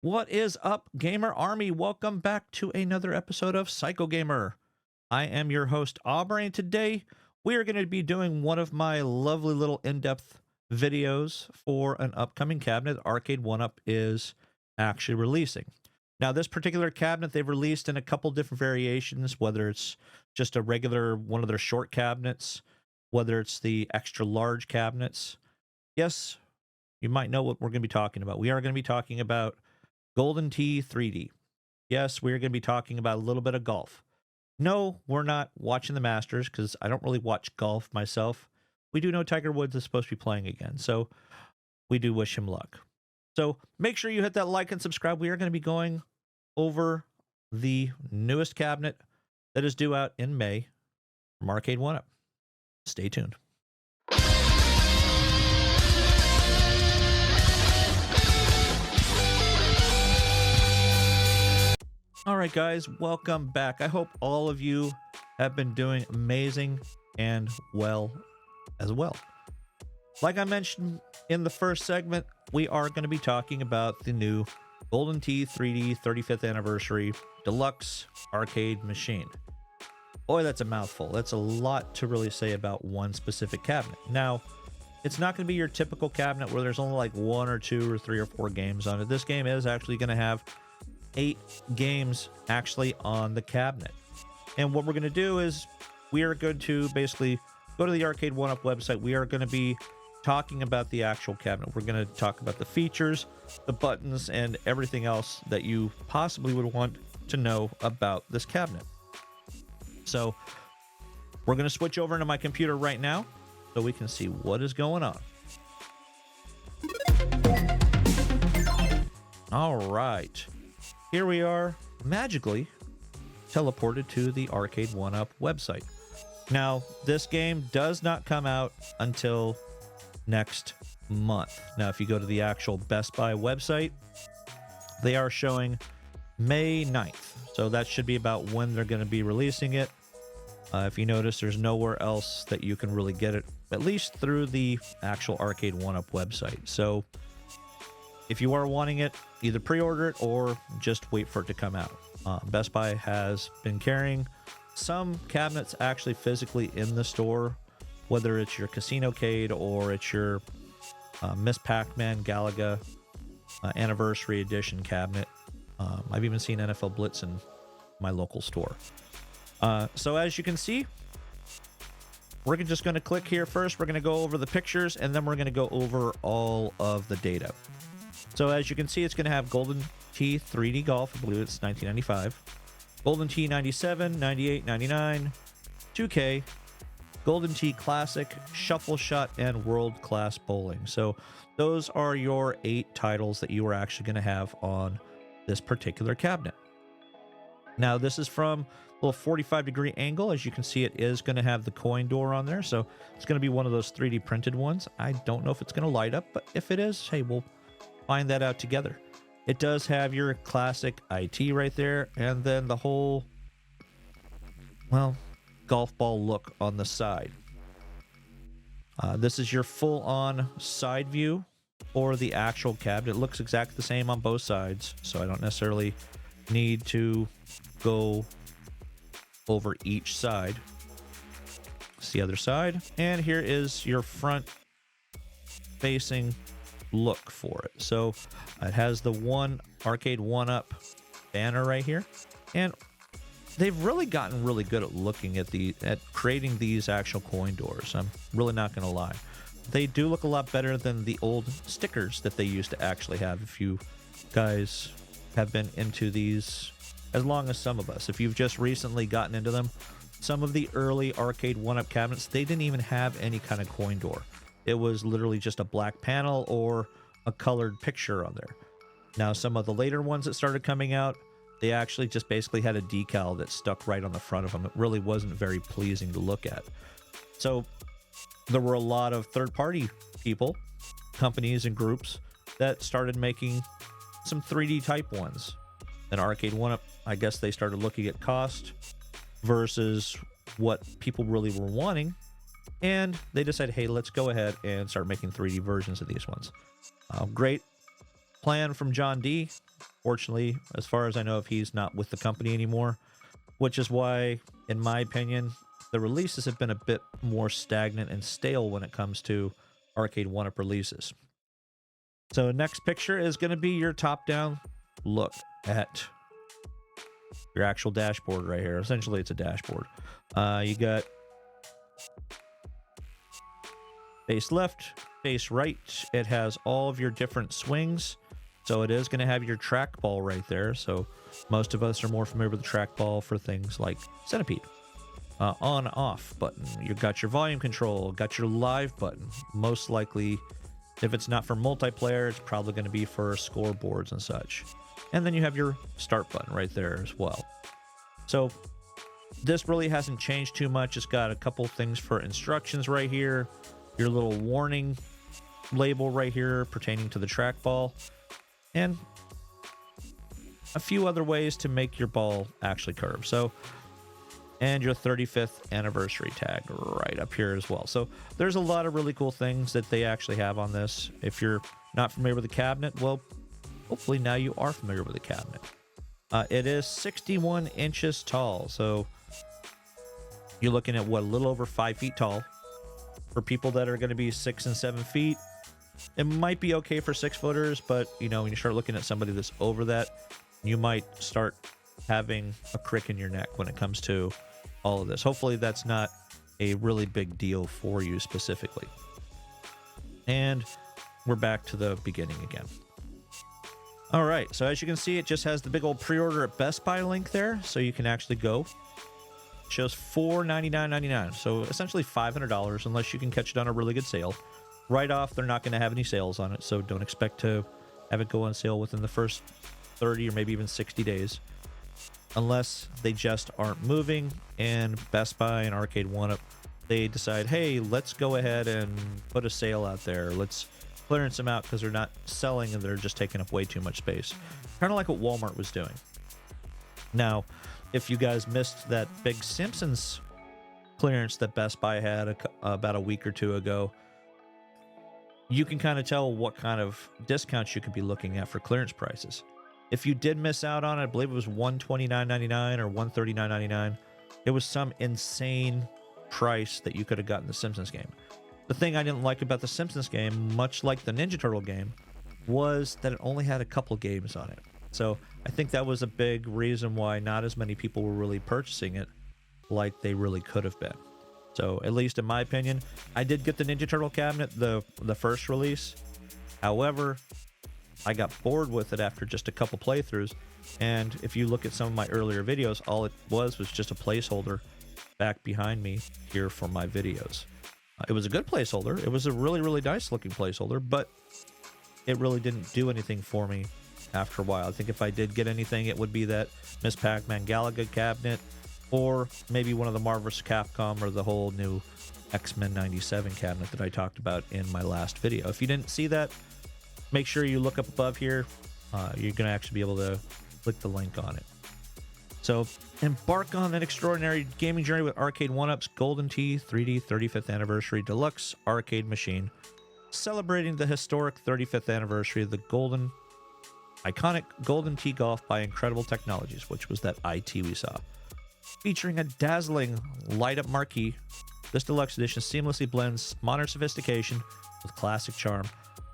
What is up, Gamer Army? Welcome back to another episode of Psycho Gamer. I am your host, Aubrey, and today we are going to be doing one of my lovely little in-depth videos for an upcoming cabinet Arcade1up is actually releasing. Now, this particular cabinet they've released in a couple different variations, whether it's just a regular one of their short cabinets, whether it's the extra large cabinets. Yes, you might know what we're going to be talking about. We are going to be talking about Golden Tee 3D. Yes, we're going to be talking about a little bit of golf. No, we're not watching the Masters because I don't really watch golf myself. We do know Tiger Woods is supposed to be playing again, so we do wish him luck. So make sure you hit that like and subscribe. We are going to be going over the newest cabinet that is due out in May from Arcade1up. Stay tuned. All right, guys, welcome back. I hope all of you have been doing amazing and well as well. Like I mentioned in the first segment, we are going to be talking about the new Golden Tee 3D 35th Anniversary Deluxe Arcade Machine. Boy, that's a mouthful. That's a lot to really say about one specific cabinet. Now, it's not going to be your typical cabinet where there's only like 1 or 2 or 3 or 4 games on it. This game is actually going to have 8 games actually on the cabinet. And what we're going to do is we are going to basically go to the Arcade1up website. We are going to be talking about the actual cabinet. We're going to talk about the features, the buttons, and everything else that you possibly would want to know about this cabinet. So we're going to switch over into my computer right now so we can see what is going on. All right. Here we are, magically teleported to the Arcade1up website. Now, this game does not come out until next month. Now, if you go to the actual Best Buy website, they are showing May 9th. So that should be about when they're going to be releasing it. If you notice, there's nowhere else that you can really get it, at least through the actual Arcade1up website. So if you are wanting it, either pre-order it or just wait for it to come out. Best Buy has been carrying some cabinets actually physically in the store, whether it's your Casinocade or it's your Miss Pac-Man Galaga Anniversary Edition cabinet. I've even seen NFL Blitz in my local store. So as you can see, we're just going to click here first. We're going to go over the pictures, and then we're going to go over all of the data. So as you can see, it's going to have Golden Tee 3D Golf. I believe it's 1995. Golden Tee 97, 98, 99, 2K, Golden Tee Classic, Shuffle Shot, and World Class Bowling. So those are your 8 titles that you are actually going to have on this particular cabinet. Now, this is from a little 45-degree angle. As you can see, it is going to have the coin door on there. So it's going to be one of those 3D printed ones. I don't know if it's going to light up, but if it is, hey, we'll find that out together. It does have your classic IT right there, and then the whole, well, golf ball look on the side. This is your full-on side view for the actual cabinet. It looks exactly the same on both sides, so I don't necessarily need to go over each side. It's the other side, and here is your front-facing look for it. So it has the one Arcade1up banner right here, and they've really gotten really good at looking at creating these actual coin doors. I'm really not going to lie. They do look a lot better than the old stickers that they used to actually have. If you guys have been into these as long as some of us, if you've just recently gotten into them, some of the early Arcade1up cabinets, they didn't even have any kind of coin door. It was literally just a black panel or a colored picture on there. Now, some of the later ones that started coming out, they actually just basically had a decal that stuck right on the front of them. It really wasn't very pleasing to look at. So there were a lot of third-party people, companies and groups that started making some 3D type ones. And Arcade1up, I guess they started looking at cost versus what people really were wanting, and they decided, hey, let's go ahead and start making 3D versions of these ones. Great plan from John D. Fortunately, as far as I know, if he's not with the company anymore, which is why, in my opinion, the releases have been a bit more stagnant and stale when it comes to Arcade1up releases. So next picture is going to be your top-down look at your actual dashboard right here. Essentially, it's a dashboard. You got face left, face right. It has all of your different swings. So it is going to have your trackball right there. So most of us are more familiar with the trackball for things like Centipede. On off button. You've got your volume control, got your live button. Most likely, if it's not for multiplayer, it's probably going to be for scoreboards and such. And then you have your start button right there as well. So this really hasn't changed too much. It's got a couple things for instructions right here. Your little warning label right here pertaining to the trackball. And a few other ways to make your ball actually curve. So, and your 35th anniversary tag right up here as well. So there's a lot of really cool things that they actually have on this. If you're not familiar with the cabinet, well, hopefully now you are familiar with the cabinet. It is 61 inches tall. So you're looking at what, a little over 5 feet tall. For people that are going to be 6 and 7 feet, it might be okay for 6-footers, but you know, when you start looking at somebody that's over that, you might start having a crick in your neck when it comes to all of this. Hopefully that's not a really big deal for you specifically. And we're back to the beginning again. All right, so as you can see, it just has the big old pre-order at Best Buy link there, so you can actually go. It shows $499.99, so essentially $500 unless you can catch it on a really good sale. Right off, they're not going to have any sales on it, so don't expect to have it go on sale within the first 30 or maybe even 60 days. Unless they just aren't moving, and Best Buy and Arcade1up, they decide, hey, let's go ahead and put a sale out there. Let's clearance them out because they're not selling and they're just taking up way too much space. Kind of like what Walmart was doing. Now, if you guys missed that big Simpsons clearance that Best Buy had about a week or two ago, you can kind of tell what kind of discounts you could be looking at for clearance prices. If you did miss out on it, I believe it was $129.99 or $139.99. It was some insane price that you could have gotten the Simpsons game. The thing I didn't like about the Simpsons game, much like the Ninja Turtle game, was that it only had a couple games on it. So I think that was a big reason why not as many people were really purchasing it like they really could have been. So at least in my opinion, I did get the Ninja Turtle cabinet, the first release. However, I got bored with it after just a couple playthroughs. And if you look at some of my earlier videos, all it was just a placeholder back behind me here for my videos. It was a good placeholder. It was a really, really nice looking placeholder, but it really didn't do anything for me after a while. I think if I did get anything, it would be that Miss Pac-Man Galaga cabinet, or maybe one of the Marvel vs. Capcom or the whole new X-Men 97 cabinet that I talked about in my last video. If you didn't see that, make sure you look up above here. You're going to actually be able to click the link on it. So embark on an extraordinary gaming journey with Arcade1up's Golden Tee 3D 35th Anniversary Deluxe Arcade Machine, celebrating the historic 35th anniversary of the iconic Golden Tee Golf by Incredible Technologies, which was that IT we saw. Featuring a dazzling light-up marquee, this deluxe edition seamlessly blends modern sophistication with classic charm,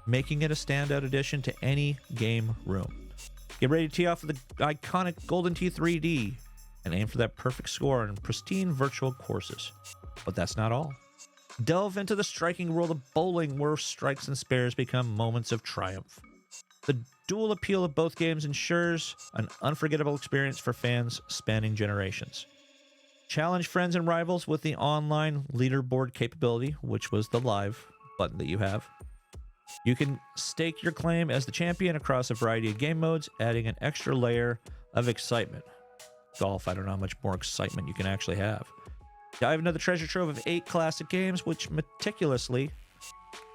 making it a standout addition to any game room. Get ready to tee off with the iconic Golden Tee 3D and aim for that perfect score in pristine virtual courses. But that's not all. Delve into the striking world of bowling, where strikes and spares become moments of triumph. The dual appeal of both games ensures an unforgettable experience for fans spanning generations. Challenge friends and rivals with the online leaderboard capability, which was the live button that you have. You can stake your claim as the champion across a variety of game modes, adding an extra layer of excitement. Golf, I don't know how much more excitement you can actually have. Dive into the treasure trove of 8 classic games, which meticulously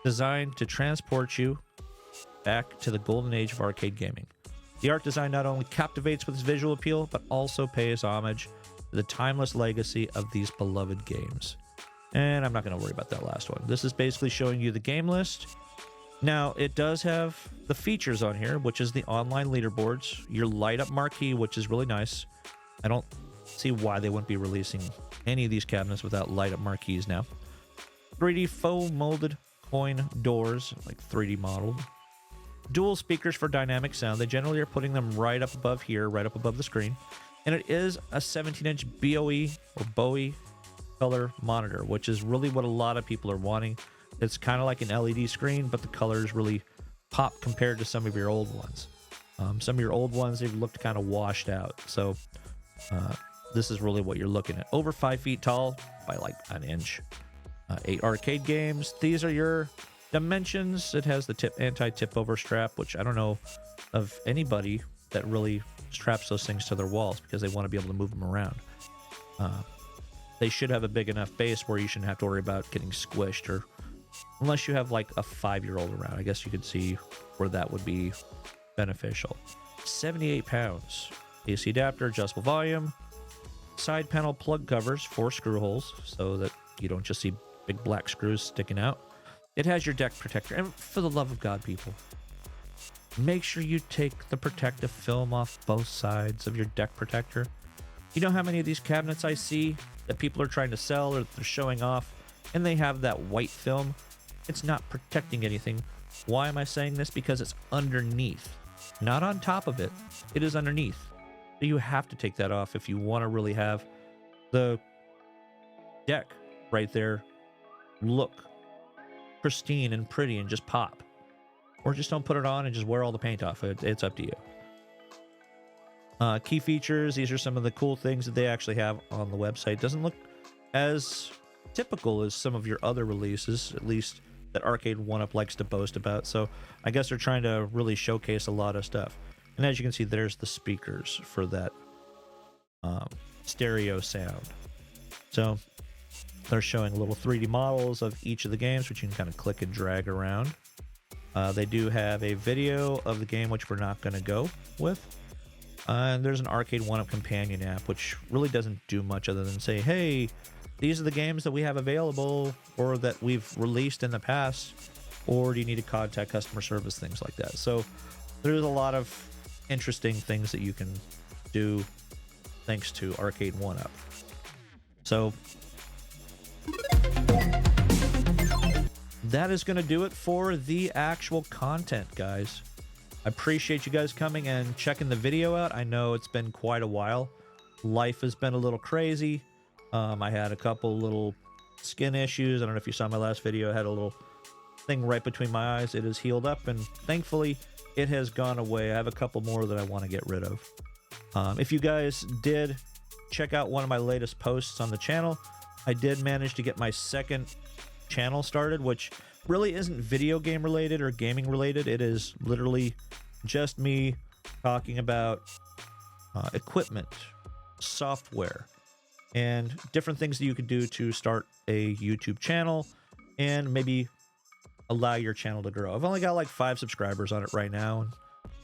designed to transport you back to the golden age of arcade gaming. The art design not only captivates with its visual appeal, but also pays homage to the timeless legacy of these beloved games. And I'm not going to worry about that last one. This is basically showing you the game list Now, it does have the features on here, which is the online leaderboards, your light up marquee, which is really nice. I don't see why they wouldn't be releasing any of these cabinets without light up marquees now. 3D faux molded coin doors, like 3D modeled. Dual speakers for dynamic sound. They generally are putting them right up above here, right up above the screen. And it is a 17-inch BOE or BOE color monitor, which is really what a lot of people are wanting. It's kind of like an LED screen, but the colors really pop compared to some of your old ones. Some of your old ones, they've looked kind of washed out. So this is really what you're looking at. Over 5 feet tall by like an inch. 8 arcade games. These are your dimensions. It has the anti-tip over strap, which I don't know of anybody that really straps those things to their walls because they want to be able to move them around. They should have a big enough base where you shouldn't have to worry about getting squished, or unless you have like a 5-year-old around. I guess you could see where that would be beneficial. 78 pounds. AC adapter, adjustable volume, side panel plug covers, 4 screw holes so that you don't just see big black screws sticking out. It has your deck protector, and for the love of God, people, make sure you take the protective film off both sides of your deck protector. You know how many of these cabinets I see that people are trying to sell or they're showing off, and they have that white film? It's not protecting anything. Why am I saying this? Because it's underneath, not on top of it. It is underneath. So you have to take that off if you want to really have the deck right there look pristine and pretty and just pop. Or just don't put it on and just wear all the paint off. It's up to you. Key features. These are some of the cool things that they actually have on the website. Doesn't look as typical as some of your other releases, at least that Arcade1up likes to boast about. So I guess they're trying to really showcase a lot of stuff. And as you can see, there's the speakers for that stereo sound. So they're showing little 3D models of each of the games, which you can kind of click and drag around. They do have a video of the game, which we're not going to go with. And there's an Arcade1up companion app, which really doesn't do much other than say, hey, these are the games that we have available or that we've released in the past, or do you need to contact customer service, things like that. So there's a lot of interesting things that you can do thanks to Arcade1up. So that is going to do it for the actual content, guys. I appreciate you guys coming and checking the video out. I know it's been quite a while. Life has been a little crazy. I had a couple little skin issues. I don't know if you saw my last video. I had a little thing right between my eyes. It has healed up, and thankfully it has gone away. I have a couple more that I want to get rid of. If you guys did check out one of my latest posts on the channel, I did manage to get my second channel started, which really isn't video game related or gaming related. It is literally just me talking about equipment, software, and different things that you can do to start a YouTube channel and maybe allow your channel to grow. I've only got like 5 subscribers on it right now, and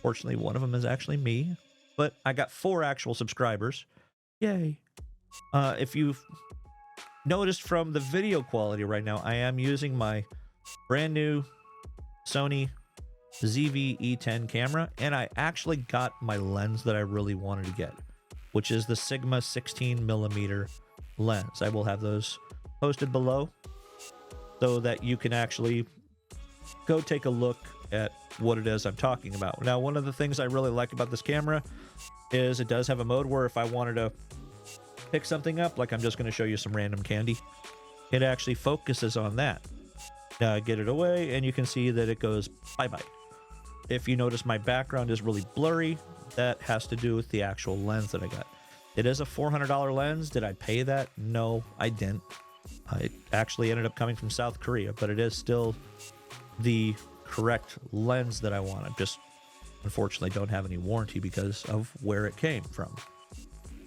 fortunately one of them is actually me, but I got 4 actual subscribers. Yay. If you've noticed from the video quality right now, I am using my brand new Sony ZV-E10 camera, and I actually got my lens that I really wanted to get, which is the Sigma 16mm lens. I will have those posted below so that you can actually go take a look at what it is I'm talking about. Now, one of the things I really like about this camera is it does have a mode where if I wanted to pick something up, like I'm just going to show you some random candy, it actually focuses on that. Get it away, and you can see that it goes bye-bye. If you notice my background is really blurry, that has to do with the actual lens that I got. It is a $400 lens. Did I pay that? No, I didn't. It actually ended up coming from South Korea, but it is still the correct lens that I wanted. Just unfortunately don't have any warranty because of where it came from.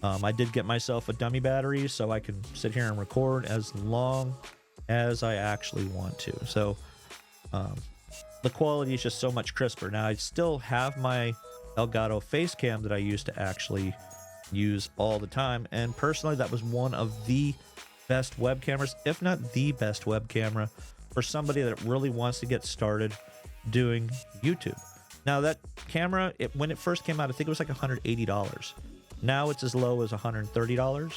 I did get myself a dummy battery so I can sit here and record as long as I actually want to. So the quality is just so much crisper. Now I still have my Elgato face cam that I used to actually use all the time, and personally that was one of the best web cameras, if not the best web camera, for somebody that really wants to get started doing YouTube. Now that camera, when it first came out, I think it was like $180. Now it's as low as $130.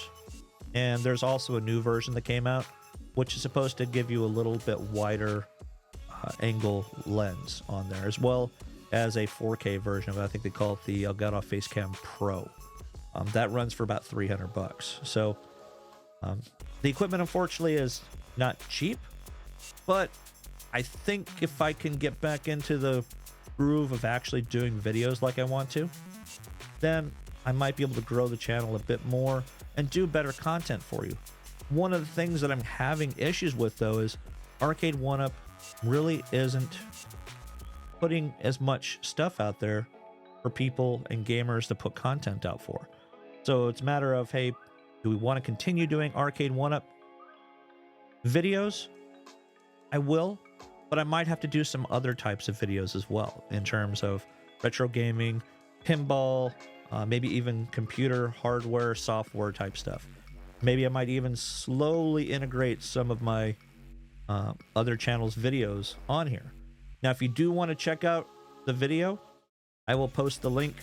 And there's also a new version that came out, which is supposed to give you a little bit wider angle lens on there, as well as a 4K version of it. I think they call it the Elgato Facecam Pro. That runs for about $300. So the equipment, unfortunately, is not cheap, but I think if I can get back into the groove of actually doing videos like I want to, then I might be able to grow the channel a bit more and do better content for you. One of the things that I'm having issues with, though, is Arcade1up really isn't putting as much stuff out there for people and gamers to put content out for. So it's a matter of, hey, do we want to continue doing Arcade1up videos? I will, but I might have to do some other types of videos as well, in terms of retro gaming, pinball, maybe even computer hardware, software type stuff. Maybe I might even slowly integrate some of my other channels' videos on here. Now, if you do want to check out the video, I will post the link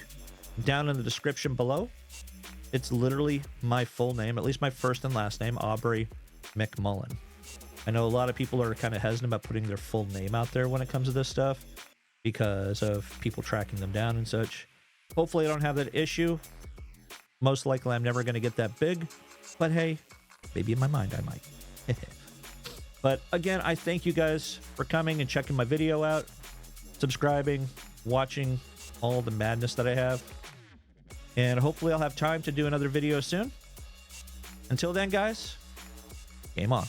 down in the description below. It's literally my full name, at least my first and last name, Aubrey McMullen. I know a lot of people are kind of hesitant about putting their full name out there when it comes to this stuff because of people tracking them down and such. Hopefully I don't have that issue. Most likely I'm never going to get that big, but hey, maybe in my mind I might. But again, I thank you guys for coming and checking my video out, subscribing, watching all the madness that I have. And hopefully I'll have time to do another video soon. Until then, guys, game on.